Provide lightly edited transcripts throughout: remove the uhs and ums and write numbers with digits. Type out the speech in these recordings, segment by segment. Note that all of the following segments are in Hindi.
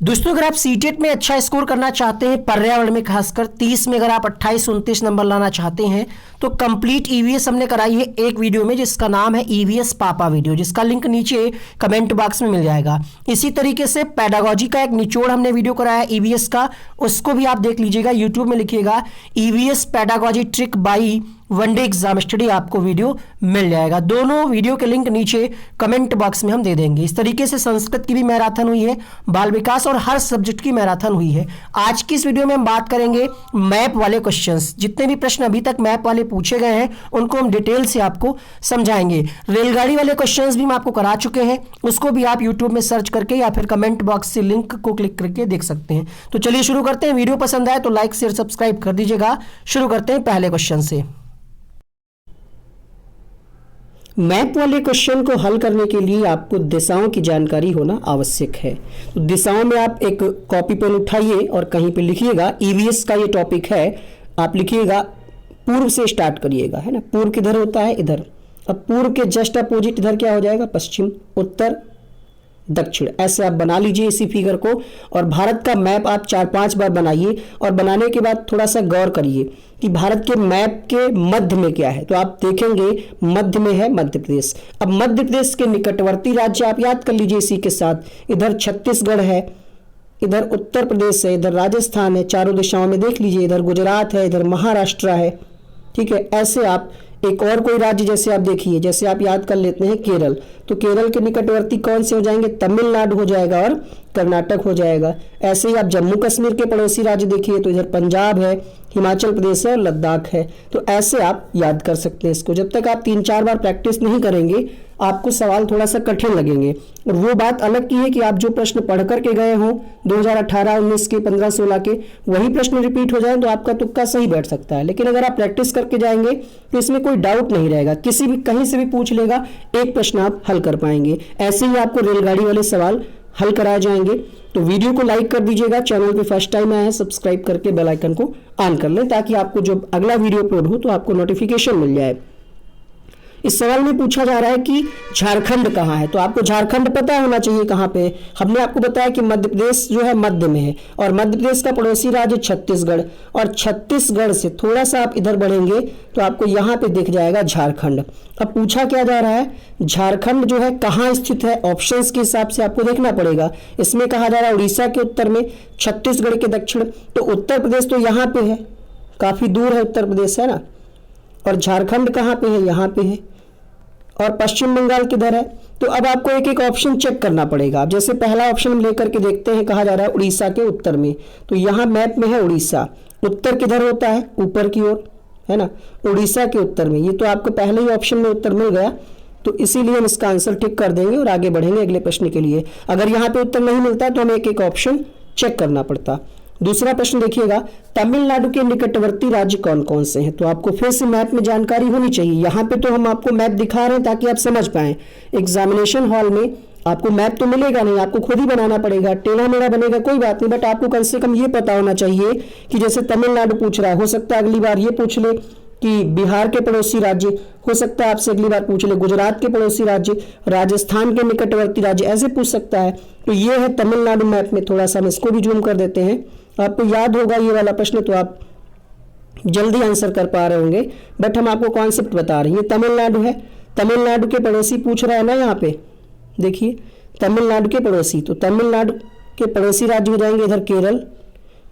दोस्तों, अगर आप सीटेट में अच्छा स्कोर करना चाहते हैं, पर्यावरण में खासकर 30 में अगर आप 28-29 नंबर लाना चाहते हैं तो कंप्लीट ईवीएस हमने कराई है एक वीडियो में, जिसका नाम है ईवीएस पापा वीडियो, जिसका लिंक नीचे कमेंट बॉक्स में मिल जाएगा। इसी तरीके से पेडागोजी का एक निचोड़ हमने वीडियो कराया ईवीएस का, उसको भी आप देख लीजिएगा। यूट्यूब में लिखिएगा EVS pedagogy trick by one day exam study, आपको वीडियो मिल जाएगा। दोनों वीडियो के लिंक नीचे कमेंट बॉक्स में हम दे देंगे। इस तरीके से संस्कृत की भी मैराथन हुई है, बाल विकास और हर सब्जेक्ट की मैराथन हुई है। आज की इस वीडियो में हम बात करेंगे मैप वाले क्वेश्चंस। जितने भी प्रश्न अभी तक मैप वाले पूछे गए हैं उनको हम डिटेल से आपको समझाएंगे। रेलगाड़ी वाले क्वेश्चंस भी हम आपको करा चुके हैं, उसको भी आप यूट्यूब में सर्च करके या फिर कमेंट बॉक्स से लिंक को क्लिक करके देख सकते हैं। तो चलिए शुरू करते हैं। वीडियो पसंद आए तो लाइक शेयर सब्सक्राइब कर दीजिएगा। शुरू करते हैं पहले क्वेश्चन से। मैप वाले क्वेश्चन को हल करने के लिए आपको दिशाओं की जानकारी होना आवश्यक है। तो दिशाओं में आप एक कॉपी पेन उठाइए और कहीं पे लिखिएगा, ईवीएस का ये टॉपिक है, आप लिखिएगा पूर्व से स्टार्ट करिएगा, है ना। पूर्व किधर होता है? इधर। अब पूर्व के जस्ट अपोजिट इधर क्या हो जाएगा? पश्चिम, उत्तर, दक्षिण। ऐसे आप बना लीजिए इसी फिगर को। और भारत का मैप आप 4-5 बार बनाइए और बनाने के बाद थोड़ा सा गौर करिए कि भारत के मैप के मध्य में क्या है। तो आप देखेंगे मध्य में है मध्य प्रदेश। अब मध्य प्रदेश के निकटवर्ती राज्य आप याद कर लीजिए इसी के साथ। इधर छत्तीसगढ़ है, इधर उत्तर प्रदेश है, इधर राजस्थान है, चारों दिशाओं में देख लीजिए। इधर गुजरात है, इधर महाराष्ट्र है, ठीक है। ऐसे आप एक और कोई राज्य जैसे आप देखिए, जैसे आप याद कर लेते हैं केरल, तो केरल के निकटवर्ती कौन से हो जाएंगे? तमिलनाडु हो जाएगा और कर्नाटक हो जाएगा। ऐसे ही आप जम्मू कश्मीर के पड़ोसी राज्य देखिए, तो इधर पंजाब है, हिमाचल प्रदेश है और लद्दाख है। तो ऐसे आप याद कर सकते हैं इसको। जब तक आप 3-4 बार प्रैक्टिस नहीं करेंगे आपको सवाल थोड़ा सा कठिन लगेंगे। और वो बात अलग की है कि आप जो प्रश्न पढ़ करके गए हों 2018-19 के, 15-16 के, वही प्रश्न रिपीट हो जाए तो आपका तुक्का सही बैठ सकता है। लेकिन अगर आप प्रैक्टिस करके जाएंगे तो इसमें कोई डाउट नहीं रहेगा, किसी भी कहीं से भी पूछ लेगा, एक प्रश्न आप हल कर पाएंगे। ऐसे ही आपको रेलगाड़ी वाले सवाल हल कराए जाएंगे। तो वीडियो को लाइक कर दीजिएगा, चैनल पे फर्स्ट टाइम आए हैं सब्सक्राइब करके बेल आइकन को ऑन कर लें, ताकि आपको जब अगला वीडियो अपलोड हो तो आपको नोटिफिकेशन मिल जाए। इस सवाल में पूछा जा रहा है कि झारखंड कहाँ है। तो आपको झारखंड पता होना चाहिए कहाँ पे। हमने आपको बताया कि मध्य प्रदेश जो है मध्य में है और मध्य प्रदेश का पड़ोसी राज्य छत्तीसगढ़, और छत्तीसगढ़ से थोड़ा सा आप इधर बढ़ेंगे तो आपको यहाँ पे दिख जाएगा झारखंड। अब पूछा क्या जा रहा है, झारखंड जो है कहाँ स्थित है? ऑप्शंस के हिसाब से आपको देखना पड़ेगा। इसमें कहा जा रहा है उड़ीसा के उत्तर में, छत्तीसगढ़ के दक्षिण। तो उत्तर प्रदेश तो यहाँ पे है, काफी दूर है उत्तर प्रदेश, है ना। और झारखंड कहाँ पे है? यहाँ पे है। और पश्चिम बंगाल किधर है? तो अब आपको एक एक ऑप्शन चेक करना पड़ेगा। अब जैसे पहला ऑप्शन हम लेकर के देखते हैं, कहा जा रहा है उड़ीसा के उत्तर में। तो यहाँ मैप में है उड़ीसा। उत्तर किधर होता है? ऊपर की ओर, है ना। उड़ीसा के उत्तर में, ये तो आपको पहले ही ऑप्शन में उत्तर मिल गया, तो इसीलिए हम इसका आंसर टिक कर देंगे और आगे बढ़ेंगे अगले प्रश्न के लिए। अगर यहाँ पे उत्तर नहीं मिलता तो हमें एक एक ऑप्शन चेक करना पड़ता। दूसरा प्रश्न देखिएगा, तमिलनाडु के निकटवर्ती राज्य कौन कौन से हैं? तो आपको फिर से मैप में जानकारी होनी चाहिए। यहाँ पे तो हम आपको मैप दिखा रहे हैं ताकि आप समझ पाएं। एग्जामिनेशन हॉल में आपको मैप तो मिलेगा नहीं, आपको खुद ही बनाना पड़ेगा। टेढ़ा मेढ़ा बनेगा कोई बात नहीं, बट आपको कम से कम ये पता होना चाहिए कि जैसे तमिलनाडु पूछ रहा है, हो सकता है अगली बार ये पूछ ले कि बिहार के पड़ोसी राज्य, हो सकता है आपसे अगली बार पूछ ले गुजरात के पड़ोसी राज्य, राजस्थान के निकटवर्ती राज्य, ऐसे पूछ सकता है। तो ये है तमिलनाडु मैप में। थोड़ा सा हम इसको भी जूम कर देते हैं, आपको याद होगा ये वाला प्रश्न तो आप जल्दी आंसर कर पा रहे होंगे, बट हम आपको कॉन्सेप्ट बता रहे हैं। ये तमिलनाडु है, तमिलनाडु के पड़ोसी पूछ रहा है ना, यहाँ पे देखिए तमिलनाडु के पड़ोसी। तो तमिलनाडु के पड़ोसी राज्य हो जाएंगे इधर केरल,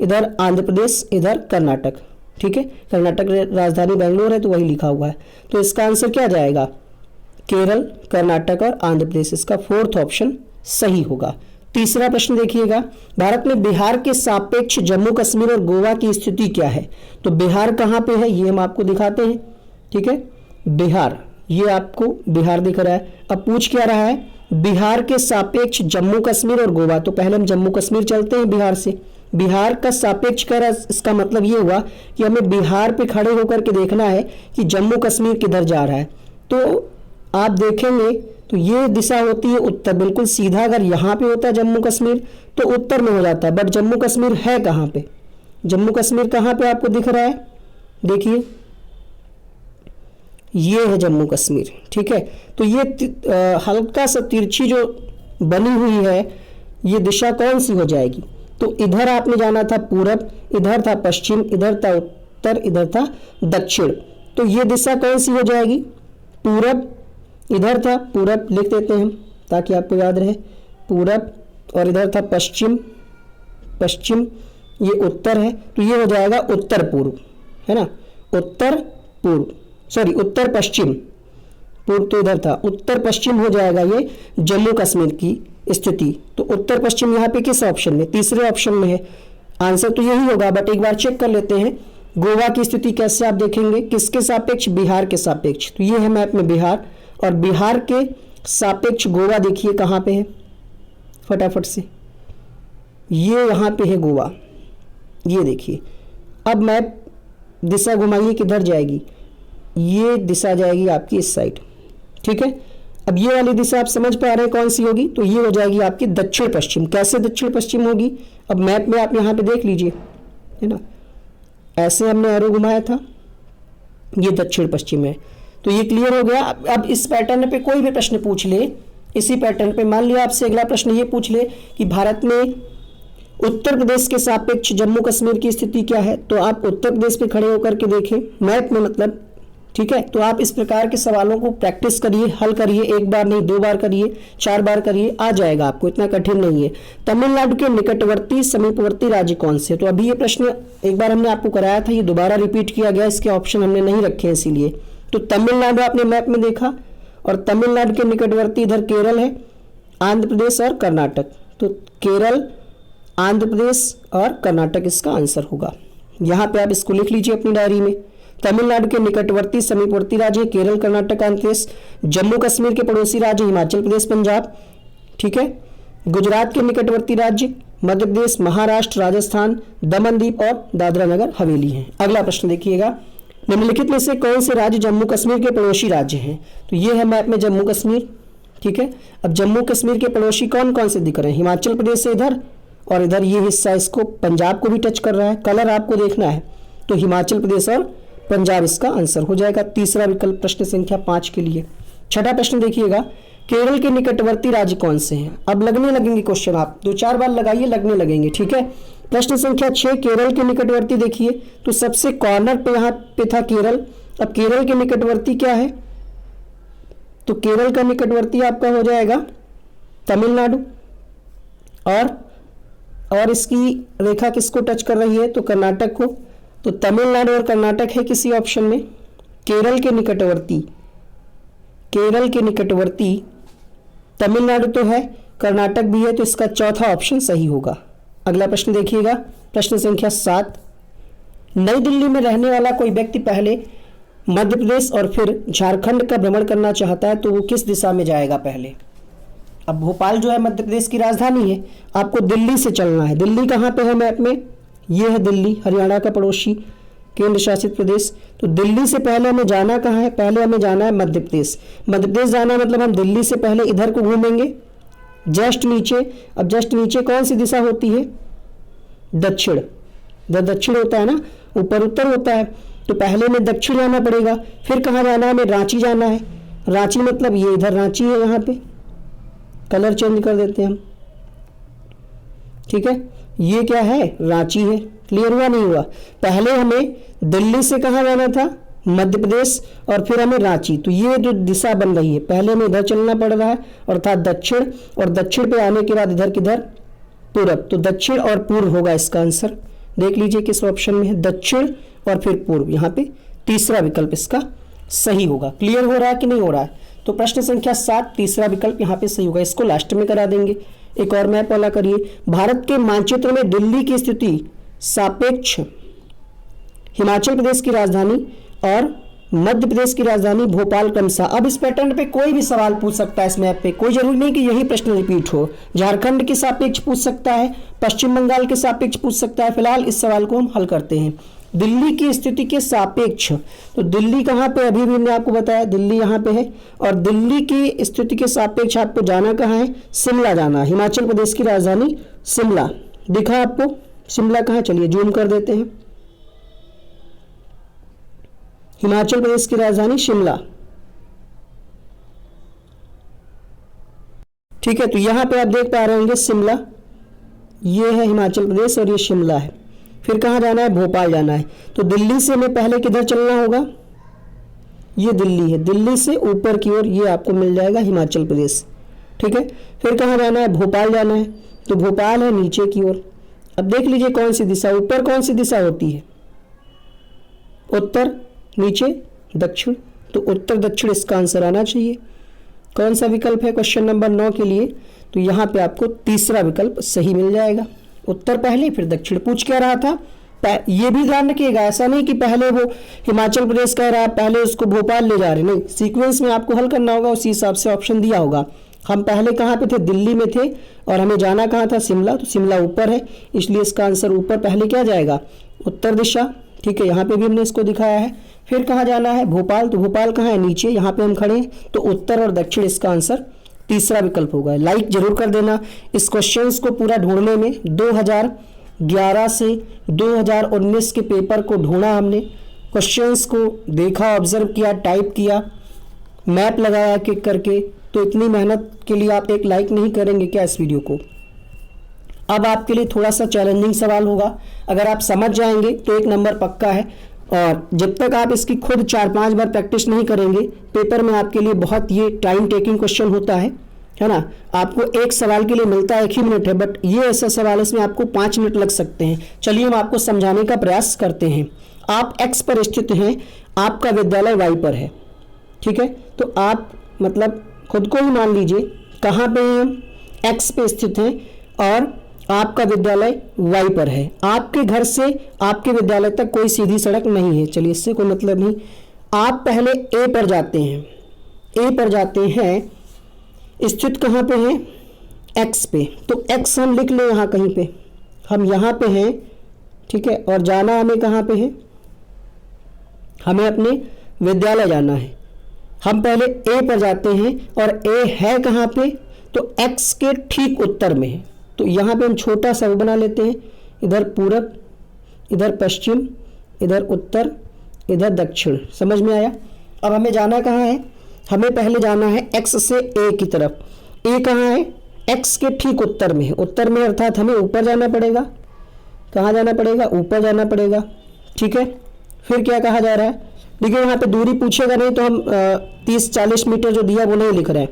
इधर आंध्र प्रदेश, इधर कर्नाटक, ठीक है। कर्नाटक राजधानी बेंगलोर है तो वही लिखा हुआ है। तो इसका आंसर क्या जाएगा? केरल, कर्नाटक और आंध्र प्रदेश। इसका फोर्थ ऑप्शन सही होगा। तीसरा प्रश्न देखिएगा, भारत में बिहार के सापेक्ष जम्मू कश्मीर और गोवा की स्थिति क्या है? तो बिहार कहाँ पे है ये हम आपको दिखाते हैं, ठीक है। बिहार, ये आपको बिहार दिख रहा है। अब पूछ क्या रहा है? बिहार के सापेक्ष जम्मू कश्मीर और गोवा। तो पहले हम जम्मू कश्मीर चलते हैं बिहार से। बिहार का सापेक्ष कर, इसका मतलब ये हुआ कि हमें बिहार पे खड़े होकर के देखना है कि जम्मू कश्मीर किधर जा रहा है। तो आप देखेंगे तो ये दिशा होती है उत्तर, बिल्कुल सीधा। अगर यहाँ पे होता है जम्मू कश्मीर तो उत्तर में हो जाता है, बट जम्मू कश्मीर है कहाँ पे? जम्मू कश्मीर कहाँ पे आपको दिख रहा है? देखिए ये है जम्मू कश्मीर, ठीक है। तो ये हल्का सा तिरछी जो बनी हुई है ये दिशा कौन सी हो जाएगी? तो इधर आपने जाना था पूरब, इधर था पश्चिम, इधर था उत्तर, इधर था दक्षिण। तो ये दिशा कौन सी हो जाएगी? पूरब, इधर था पूरब लिख देते हैं हम ताकि आपको याद रहे, पूरब, और इधर था पश्चिम, पश्चिम, ये उत्तर है, तो ये हो जाएगा उत्तर पूर्व, है ना, उत्तर पूर्व, सॉरी उत्तर पश्चिम, पूर्व तो इधर था, उत्तर पश्चिम हो जाएगा ये जम्मू कश्मीर की स्थिति। तो उत्तर पश्चिम यहाँ पे किस ऑप्शन में? तीसरे ऑप्शन में है। आंसर तो यही होगा, बट एक बार चेक कर लेते हैं गोवा की स्थिति कैसे आप देखेंगे, किसके सापेक्ष? बिहार के सापेक्ष। तो ये है मैप में बिहार, और बिहार के सापेक्ष गोवा देखिए कहाँ पे है, फटाफट से, ये यहाँ पे है गोवा, ये देखिए। अब मैप दिशा घुमाइए, किधर जाएगी? ये दिशा जाएगी आपकी इस साइड, ठीक है। अब ये वाली दिशा आप समझ पा रहे हैं कौन सी होगी? तो ये हो जाएगी आपकी दक्षिण पश्चिम। कैसे दक्षिण पश्चिम होगी? अब मैप में आप यहाँ पे देख लीजिए, है ना, ऐसे हमने एरो घुमाया था, ये दक्षिण पश्चिम है। तो ये क्लियर हो गया। अब इस पैटर्न पे कोई भी प्रश्न पूछ ले, इसी पैटर्न पे मान लिया आपसे अगला प्रश्न ये पूछ ले कि भारत में उत्तर प्रदेश के सापेक्ष जम्मू कश्मीर की स्थिति क्या है, तो आप उत्तर प्रदेश पे खड़े होकर के देखें मैप में, मतलब, ठीक है। तो आप इस प्रकार के सवालों को प्रैक्टिस करिए, हल करिए, एक बार नहीं 2 बार करिए, 4 बार करिए, आ जाएगा आपको, इतना कठिन नहीं है। तमिलनाडु के निकटवर्ती समीपवर्ती राज्य कौन से? तो अभी ये प्रश्न एक बार हमने आपको कराया था, ये दोबारा रिपीट किया गया, इसके ऑप्शन हमने नहीं रखे इसीलिए। तो तमिलनाडु आपने मैप में देखा, और तमिलनाडु के निकटवर्ती इधर केरल है, आंध्र प्रदेश और कर्नाटक। तो केरल, आंध्र प्रदेश और कर्नाटक इसका आंसर होगा। यहाँ पे आप इसको लिख लीजिए अपनी डायरी में। तमिलनाडु के निकटवर्ती समीपवर्ती राज्य केरल, कर्नाटक, आंध्र प्रदेश। जम्मू कश्मीर के पड़ोसी राज्य हिमाचल प्रदेश, पंजाब, ठीक है। गुजरात के निकटवर्ती राज्य मध्य प्रदेश, महाराष्ट्र, राजस्थान, दमन दीव और दादरा नगर हवेली हैं। अगला प्रश्न देखिएगा, निम्नलिखित में से कौन से राज्य जम्मू कश्मीर के पड़ोसी राज्य हैं? तो ये है मैप में जम्मू कश्मीर, ठीक है। अब जम्मू कश्मीर के पड़ोसी कौन कौन से दिख रहे हैं? हिमाचल प्रदेश है इधर, और इधर ये हिस्सा इसको पंजाब को भी टच कर रहा है, कलर आपको देखना है। तो हिमाचल प्रदेश और पंजाब इसका आंसर हो जाएगा, तीसरा विकल्प प्रश्न संख्या 5 के लिए। छठा प्रश्न देखिएगा, केरल के निकटवर्ती राज्य कौन से हैं? अब लगने लगेंगे क्वेश्चन, आप 2-4 बार लगाइए, लगने लगेंगे, ठीक है। प्रश्न संख्या 6, केरल के निकटवर्ती देखिए, तो सबसे कॉर्नर पे यहाँ पे था केरल। अब केरल के निकटवर्ती क्या है? तो केरल का निकटवर्ती आपका हो जाएगा तमिलनाडु, और इसकी रेखा किसको टच कर रही है? तो कर्नाटक को। तो तमिलनाडु और कर्नाटक है किसी ऑप्शन में। केरल के निकटवर्ती, केरल के निकटवर्ती तमिलनाडु तो है, कर्नाटक भी है, तो इसका चौथा ऑप्शन सही होगा। अगला प्रश्न देखिएगा, प्रश्न संख्या 7, नई दिल्ली में रहने वाला कोई व्यक्ति पहले मध्य प्रदेश और फिर झारखंड का भ्रमण करना चाहता है, तो वो किस दिशा में जाएगा पहले? अब भोपाल जो है मध्य प्रदेश की राजधानी है, आपको दिल्ली से चलना है। दिल्ली कहाँ पे है मैप में? ये है दिल्ली, हरियाणा का पड़ोसी केंद्र शासित प्रदेश। तो दिल्ली से पहले हमें जाना कहाँ है? पहले हमें जाना है मध्य प्रदेश। मध्य प्रदेश जाना है मतलब हम दिल्ली से पहले इधर को घूमेंगे, जस्ट नीचे। अब जस्ट नीचे कौन सी दिशा होती है? दक्षिण। दक्षिण होता है ना, ऊपर उत्तर होता है, तो पहले में दक्षिण जाना पड़ेगा। फिर कहाँ जाना है? हमें रांची जाना है। रांची मतलब ये इधर रांची है, यहाँ पे कलर चेंज कर देते हैं हम, ठीक है। ये क्या है? रांची है। क्लियर हुआ नहीं हुआ? पहले हमें दिल्ली से कहाँ जाना था? मध्य प्रदेश, और फिर हमें रांची। तो ये जो दिशा बन रही है, पहले हमें इधर चलना पड़ रहा है, अर्थात दक्षिण, और दक्षिण पे आने के बाद इधर किधर? पूरब। तो दक्षिण और पूर्व होगा इसका आंसर। देख लीजिए किस ऑप्शन में है, दक्षिण और फिर पूर्व। यहाँ पे तीसरा विकल्प इसका सही होगा। क्लियर हो रहा है कि नहीं हो रहा है? तो प्रश्न संख्या 7 तीसरा विकल्प यहाँ पे सही होगा। इसको लास्ट में करा देंगे। एक और मैप वाला करिए, भारत के मानचित्र में दिल्ली की स्थिति सापेक्ष हिमाचल प्रदेश की राजधानी और मध्य प्रदेश की राजधानी भोपाल क्रमशः। अब इस पैटर्न पे कोई भी सवाल पूछ सकता है इस मैप पे, कोई जरूरी नहीं कि यही प्रश्न रिपीट हो। झारखंड के सापेक्ष पूछ सकता है, पश्चिम बंगाल के सापेक्ष पूछ सकता है। फिलहाल इस सवाल को हम हल करते हैं। दिल्ली की स्थिति के सापेक्ष, तो दिल्ली कहाँ पे? अभी भी हमने आपको बताया दिल्ली यहाँ पे है, और दिल्ली की स्थिति के सापेक्ष आपको जाना कहाँ है? शिमला जाना है। हिमाचल प्रदेश की राजधानी शिमला दिखा आपको? शिमला कहाँ? चलिए जूम कर देते हैं। हिमाचल प्रदेश की राजधानी शिमला, ठीक है, तो यहाँ पे आप देख पा रहे होंगे शिमला, ये है हिमाचल प्रदेश और ये शिमला है। फिर कहाँ जाना है, भोपाल जाना है। तो दिल्ली से हमें पहले किधर चलना होगा, ये दिल्ली है, दिल्ली से ऊपर की ओर ये आपको मिल जाएगा हिमाचल प्रदेश। ठीक है, फिर कहाँ जाना है, भोपाल जाना है। तो भोपाल है नीचे की ओर। अब देख लीजिए कौन सी दिशा, ऊपर कौन सी दिशा होती है, उत्तर, नीचे दक्षिण। तो उत्तर दक्षिण इसका आंसर आना चाहिए। कौन सा विकल्प है क्वेश्चन नंबर 9 के लिए, तो यहाँ पे आपको तीसरा विकल्प सही मिल जाएगा। उत्तर पहले फिर दक्षिण। पूछ क्या रहा था, ये भी ध्यान रखिएगा, ऐसा नहीं कि पहले वो हिमाचल प्रदेश कह रहा है पहले उसको भोपाल ले जा रहे, नहीं, सीक्वेंस में आपको हल करना होगा, उसी हिसाब से ऑप्शन दिया होगा। हम पहले कहाँ पे थे, दिल्ली में थे, और हमें जाना कहाँ था, शिमला। तो शिमला ऊपर है, इसलिए इसका आंसर ऊपर पहले क्या जाएगा, उत्तर दिशा। ठीक है, यहाँ पे भी हमने इसको दिखाया है। फिर कहाँ जाना है, भोपाल। तो भोपाल कहाँ है, नीचे, यहाँ पे हम खड़े हैं। तो उत्तर और दक्षिण इसका आंसर तीसरा विकल्प होगा। लाइक जरूर कर देना। इस क्वेश्चन को पूरा ढूंढने में 2011 से 2019 के पेपर को ढूंढा हमने, क्वेश्चंस को देखा, ऑब्जर्व किया, टाइप किया, मैप लगाया एक एक करके। तो इतनी मेहनत के लिए आप एक लाइक नहीं करेंगे क्या इस वीडियो को। अब आपके लिए थोड़ा सा चैलेंजिंग सवाल होगा, अगर आप समझ जाएंगे तो 1 नंबर पक्का है, और जब तक आप इसकी खुद 4-5 बार प्रैक्टिस नहीं करेंगे, पेपर में आपके लिए बहुत ये टाइम टेकिंग क्वेश्चन होता है ना। आपको एक सवाल के लिए मिलता है 1 ही मिनट है, बट ये ऐसा सवाल है इसमें आपको 5 मिनट लग सकते हैं। चलिए हम आपको समझाने का प्रयास करते हैं। आप एक्स पर स्थित हैं, आपका विद्यालय वाई पर है। ठीक है, तो आप मतलब खुद को ही मान लीजिए कहाँ पे हैं हम, एक्स पे स्थित हैं, और आपका विद्यालय वाई पर है। आपके घर से आपके विद्यालय तक कोई सीधी सड़क नहीं है, चलिए इससे कोई मतलब नहीं। आप पहले ए पर जाते हैं, ए पर जाते हैं, स्थित कहाँ पे हैं, एक्स पे। तो एक्स हम लिख लें यहाँ कहीं पे, हम यहाँ पे हैं। ठीक है, और जाना हमें कहाँ पे है, हमें अपने विद्यालय जाना है। हम पहले ए पर जाते हैं, और ए है कहाँ पे, तो एक्स के ठीक उत्तर में है। तो यहाँ पे हम छोटा सा वो बना लेते हैं, इधर पूरब, इधर पश्चिम, इधर उत्तर, इधर दक्षिण। समझ में आया। अब हमें जाना कहाँ है, हमें पहले जाना है एक्स से ए की तरफ। ए कहाँ है, एक्स के ठीक उत्तर में है। उत्तर में अर्थात हमें ऊपर जाना पड़ेगा। कहाँ जाना पड़ेगा, ऊपर जाना पड़ेगा। ठीक है, फिर क्या कहा जा रहा है, देखिए यहाँ पे दूरी पूछेगा नहीं, तो हम 30-40 मीटर जो दिया वो नहीं लिख रहे हैं।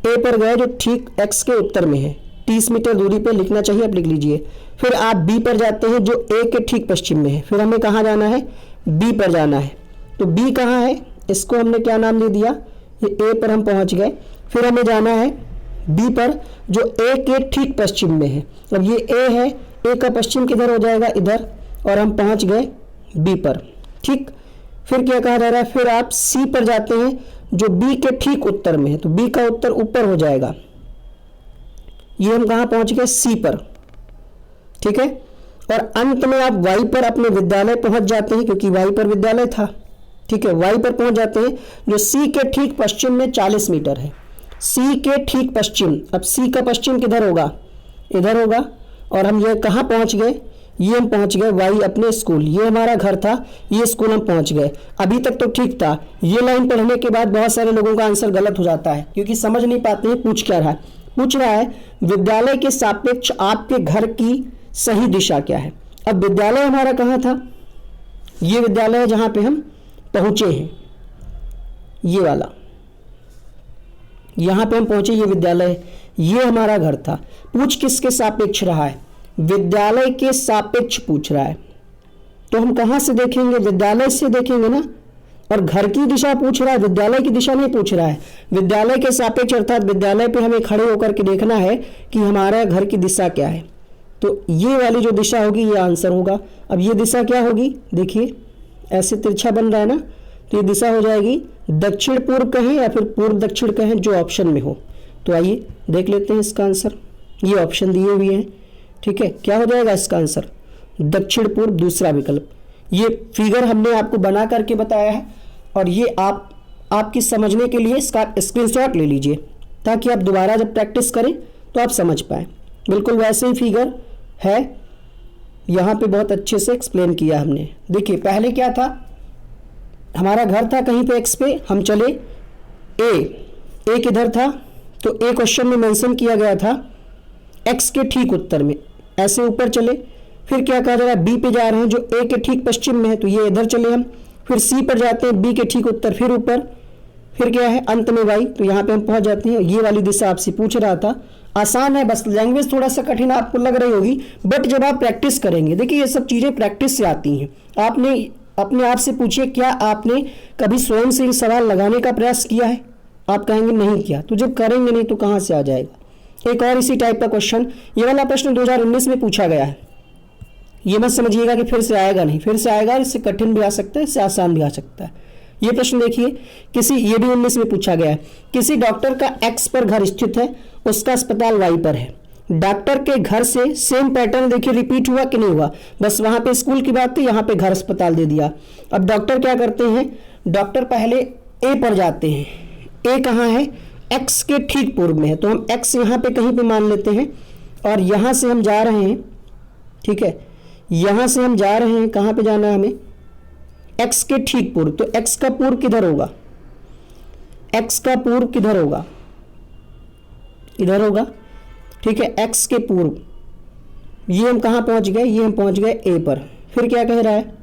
ए पर गए जो ठीक एक्स के उत्तर में है, 30 मीटर दूरी पे लिखना चाहिए, आप लिख लीजिए। फिर आप बी पर जाते हैं जो ए के ठीक पश्चिम में है। फिर हमें कहाँ जाना है, बी पर जाना है। तो बी कहाँ है, इसको हमने क्या नाम दे दिया, ये ए पर हम पहुंच गए। फिर हमें जाना है बी पर जो ए के ठीक पश्चिम में है। अब ये ए है, ए का पश्चिम किधर हो जाएगा, इधर, और हम पहुंच गए बी पर। ठीक, फिर क्या कहा जा रहा है, फिर आप सी पर जाते हैं जो बी के ठीक उत्तर में है। तो बी का उत्तर ऊपर हो जाएगा। ये हम कहाँ पहुंच गए, सी पर। ठीक है, और अंत में आप वाई पर अपने विद्यालय पहुंच जाते हैं, क्योंकि वाई पर विद्यालय था। ठीक है, वाई पर पहुंच जाते हैं जो सी के ठीक पश्चिम में 40 मीटर है। सी के ठीक पश्चिम, अब सी का पश्चिम किधर होगा, इधर होगा। और हम ये कहाँ पहुंच गए, ये हम पहुंच गए वाई अपने स्कूल। ये हमारा घर था, ये स्कूल हम पहुंच गए। अभी तक तो ठीक था। ये लाइन पढ़ने के बाद बहुत सारे लोगों का आंसर गलत हो जाता है, क्योंकि समझ नहीं पाते हैं पूछ क्या रहा है। पूछ रहा है विद्यालय के सापेक्ष आपके घर की सही दिशा क्या है। अब विद्यालय हमारा कहाँ था, ये विद्यालय है जहाँ पे हम पहुंचे हैं, ये वाला, यहाँ पे हम पहुंचे, ये विद्यालय है, ये हमारा घर था। पूछ किसके सापेक्ष रहा है, विद्यालय के सापेक्ष पूछ रहा है। तो हम कहाँ से देखेंगे, विद्यालय से देखेंगे ना। और घर की दिशा पूछ रहा है, विद्यालय की दिशा नहीं पूछ रहा है। विद्यालय के सापेक्ष अर्थात विद्यालय पे हमें खड़े होकर के देखना है कि हमारा घर की दिशा क्या है। तो ये वाली जो दिशा होगी ये आंसर होगा। अब ये दिशा क्या होगी, देखिए ऐसे तिरछा बन रहा है ना, तो ये दिशा हो जाएगी दक्षिण पूर्व कहें या फिर पूर्व दक्षिण कहें, जो ऑप्शन में हो। तो आइए देख लेते हैं इसका आंसर। ये ऑप्शन दिए हुए हैं। ठीक है, क्या हो जाएगा इसका आंसर, दक्षिण पूर्व, दूसरा विकल्प। ये फिगर हमने आपको बना करके बताया है, और ये आपकी समझने के लिए इसका स्क्रीनशॉट ले लीजिए, ताकि आप दोबारा जब प्रैक्टिस करें तो आप समझ पाए। बिल्कुल वैसे ही फिगर है, यहाँ पे बहुत अच्छे से एक्सप्लेन किया हमने। देखिए पहले क्या था, हमारा घर था कहीं पे एक्स पे, हम चले ए किधर था, तो ए क्वेश्चन में मेंशन किया गया था एक्स के ठीक उत्तर में, ऐसे ऊपर चले, फिर क्या कहा जा रहा है बी पे जा रहे हैं जो ए के ठीक पश्चिम में है, तो ये इधर चले हम, फिर सी पर जाते हैं, बी के ठीक उत्तर, फिर ऊपर, फिर क्या है अंत में वाई, तो यहाँ पे हम पहुंच जाते हैं। ये वाली दिशा आपसे पूछ रहा था, आसान है, बस लैंग्वेज थोड़ा सा कठिन आपको लग रही होगी, बट जब आप प्रैक्टिस करेंगे, देखिए ये सब चीजें प्रैक्टिस से आती हैं। आपने अपने आप से पूछिए, क्या आपने कभी स्वयं से सवाल लगाने का प्रयास किया है? आप कहेंगे नहीं किया, तो जब करेंगे नहीं तो कहां से आ जाएगा। एक और इसी टाइप का क्वेश्चन, ये वाला प्रश्न 2019 में पूछा गया है। ये मत समझिएगा कि फिर से आएगा, नहीं, फिर से आएगा, इससे कठिन भी आ सकता है, इससे आसान भी आ सकता है। ये प्रश्न देखिए, ये भी 19 में पूछा गया है। किसी डॉक्टर का एक्स पर घर स्थित है, उसका अस्पताल वाई पर है। डॉक्टर के घर से सेम पैटर्न देखिए रिपीट हुआ कि नहीं हुआ, बस वहां पे स्कूल की बात थी, यहाँ पे घर अस्पताल दे दिया। अब डॉक्टर क्या करते हैं, डॉक्टर पहले ए पर जाते हैं। ए कहाँ है, एक्स के ठीक पूर्व में है, तो हम एक्स यहाँ पे कहीं पे मान लेते हैं, और यहां से हम जा रहे हैं, ठीक है, यहां से हम जा रहे हैं, कहां पे जाना है हमें, एक्स के ठीक पूर्व, तो एक्स का पूर्व किधर होगा, एक्स का पूर्व किधर होगा, इधर होगा, ठीक है, एक्स के पूर्व। ये हम कहां पहुंच गए, ये हम पहुंच गए ए पर। फिर क्या कह रहा है,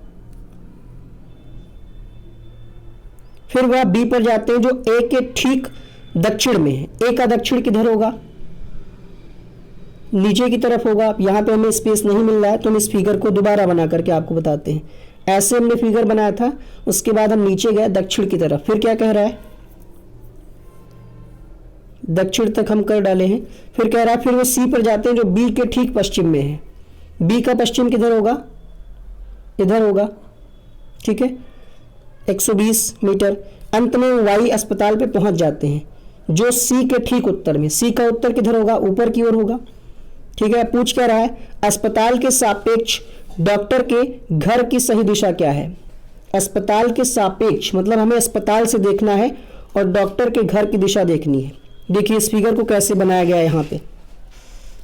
फिर वह बी पर जाते हैं जो ए के ठीक दक्षिण में है। ए का दक्षिण किधर होगा, नीचे की तरफ होगा। यहां पे हमें स्पेस नहीं मिल रहा है, तो हम इस फिगर को दोबारा बना करके आपको बताते हैं। ऐसे हमने फिगर बनाया था, उसके बाद हम नीचे गए दक्षिण की तरफ। फिर क्या कह रहा है, दक्षिण तक हम कर डाले हैं। फिर कह रहा है, फिर वो सी पर जाते हैं जो बी के ठीक पश्चिम में है। बी का पश्चिम किधर होगा, इधर होगा, ठीक है, 120 मीटर। अंत में वाई अस्पताल पे पहुंच जाते हैं जो सी के ठीक उत्तर में। सी का उत्तर किधर होगा, ऊपर की ओर होगा, ठीक है। पूछ क्या रहा है, अस्पताल के सापेक्ष डॉक्टर के घर की सही दिशा क्या है। अस्पताल के सापेक्ष मतलब हमें अस्पताल से देखना है और डॉक्टर के घर की दिशा देखनी है। देखिए इस फिगर को कैसे बनाया गया है, यहाँ पे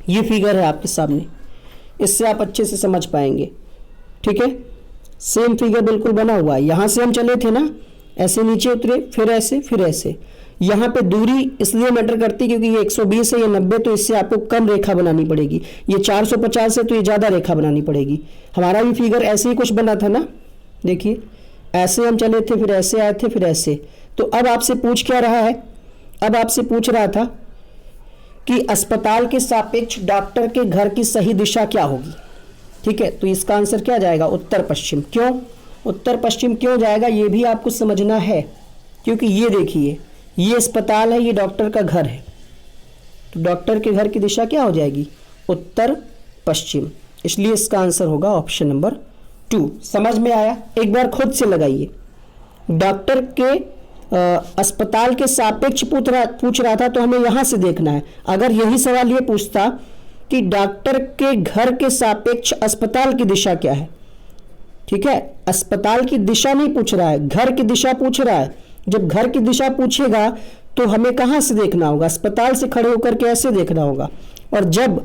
ये फिगर है आपके सामने, इससे आप अच्छे से समझ पाएंगे, ठीक है। सेम फिगर बिल्कुल बना हुआ है। यहां से हम चले थे ना, ऐसे नीचे उतरे, फिर ऐसे, फिर ऐसे। यहाँ पे दूरी इसलिए मैटर करती है क्योंकि ये 120 है, ये 90, तो इससे आपको कम रेखा बनानी पड़ेगी। ये 450 है तो ये ज़्यादा रेखा बनानी पड़ेगी। हमारा भी फिगर ऐसे ही कुछ बना था ना, देखिए ऐसे हम चले थे, फिर ऐसे आए थे, फिर ऐसे। तो अब आपसे पूछ क्या रहा है, अब आपसे पूछ रहा था कि अस्पताल के सापेक्ष डॉक्टर के घर की सही दिशा क्या होगी, ठीक है। तो इसका आंसर क्या जाएगा, उत्तर पश्चिम। क्यों उत्तर पश्चिम क्यों जाएगा, ये भी आपको समझना है, क्योंकि ये देखिए ये अस्पताल है, ये डॉक्टर का घर है, तो डॉक्टर के घर की दिशा क्या हो जाएगी, उत्तर पश्चिम। इसलिए इसका आंसर होगा ऑप्शन नंबर 2। समझ में आया, एक बार खुद से लगाइए। डॉक्टर के अस्पताल के सापेक्ष पूछ रहा था, तो हमें यहां से देखना है। अगर यही सवाल ये पूछता कि डॉक्टर के घर के सापेक्ष अस्पताल की दिशा क्या है, ठीक है, अस्पताल की दिशा नहीं पूछ रहा है, घर की दिशा पूछ रहा है। जब घर की दिशा पूछेगा तो हमें कहां से देखना होगा, अस्पताल से खड़े होकर के ऐसे देखना होगा, और जब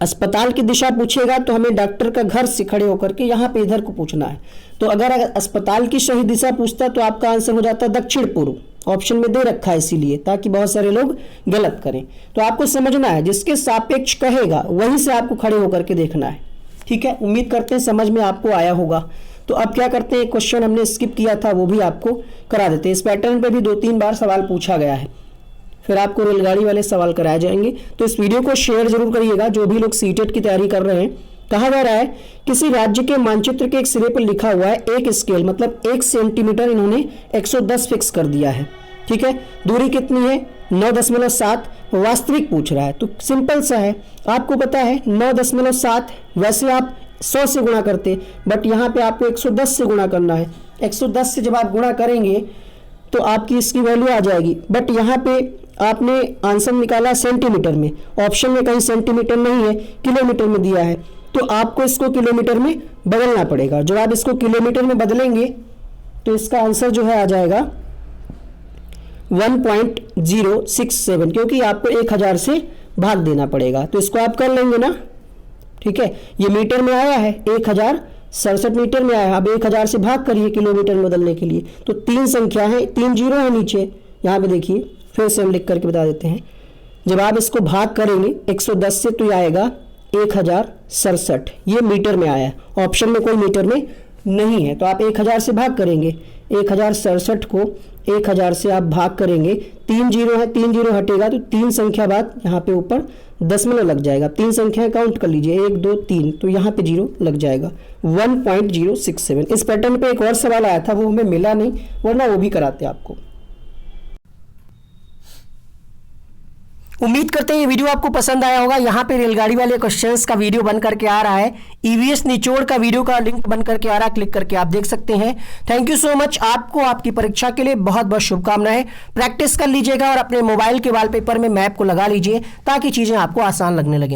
अस्पताल की दिशा पूछेगा तो हमें डॉक्टर का घर से खड़े होकर के यहाँ पे इधर को पूछना है। तो अगर अस्पताल की सही दिशा पूछता तो आपका आंसर हो जाता दक्षिण पूर्व, ऑप्शन में दे रखा है इसीलिए, ताकि बहुत सारे लोग गलत करें। तो आपको समझना है, जिसके सापेक्ष कहेगा वहीं से आपको खड़े होकर के देखना है, ठीक है। उम्मीद करते हैं समझ में आपको आया होगा। तो अब क्या करते हैं, क्वेश्चन हमने स्किप किया था वो भी आपको करा देते हैं। इस पैटर्न पे भी 2-3 बार सवाल पूछा गया है, फिर आपको रेलगाड़ी वाले सवाल कराए जाएंगे। तो इस वीडियो को शेयर जरूर करिएगा जो भी लोग सीटेट की तैयारी कर रहे हैं। कहा जा रहा है किसी राज्य के मानचित्र के एक सिरे पर लिखा हुआ है एक स्केल, मतलब 1 सेंटीमीटर इन्होंने 110 फिक्स कर दिया है, ठीक है। दूरी कितनी है, 9.7, वास्तविक पूछ रहा है। तो सिंपल सा है, आपको पता है 9.7 वैसे आप 100 से गुणा करते, बट यहाँ पे आपको 110 से गुणा करना है। 110 से जब आप गुणा करेंगे तो आपकी इसकी वैल्यू आ जाएगी, बट यहाँ पे आपने आंसर निकाला सेंटीमीटर में, ऑप्शन में कहीं सेंटीमीटर नहीं है, किलोमीटर में दिया है, तो आपको इसको किलोमीटर में बदलना पड़ेगा। जब आप इसको किलोमीटर में बदलेंगे तो इसका आंसर जो है आ जाएगा 1.067, क्योंकि आपको 1000 से भाग देना पड़ेगा। तो इसको आप कर लेंगे ना, ठीक है। ये मीटर में आया है, 1067 मीटर में आया है। अब 1000 से भाग करिए किलोमीटर में बदलने के लिए, तो 3 संख्या है, 3 जीरो है नीचे, यहाँ पे देखिए फिर से हम लिख करके बता देते हैं। जब आप इसको भाग करेंगे 110 से तो ये आएगा 1067, ये मीटर में आया है, ऑप्शन में कोई मीटर में नहीं है। तो आप 1000 से भाग करेंगे, 1067 को 1000 से आप भाग करेंगे, 3 जीरो है, 3 जीरो हटेगा तो 3 संख्या बाद यहाँ पे ऊपर दशमलव लग जाएगा। 3 संख्याएं काउंट कर लीजिए, 1 2 3, तो यहाँ पे जीरो लग जाएगा, 1.067। इस पैटर्न पे एक और सवाल आया था, वो हमें मिला नहीं, वरना वो भी कराते आपको। उम्मीद करते हैं ये वीडियो आपको पसंद आया होगा। यहाँ पे रेलगाड़ी वाले क्वेश्चंस का वीडियो बन करके आ रहा है, ईवीएस निचोड़ का वीडियो का लिंक बन करके आ रहा है, क्लिक करके आप देख सकते हैं। Thank you so much. आपको आपकी परीक्षा के लिए बहुत बहुत शुभकामनाएं। प्रैक्टिस कर लीजिएगा और अपने मोबाइल के वॉलपेपर में मैप को लगा लीजिए ताकि चीजें आपको आसान लगने लगे।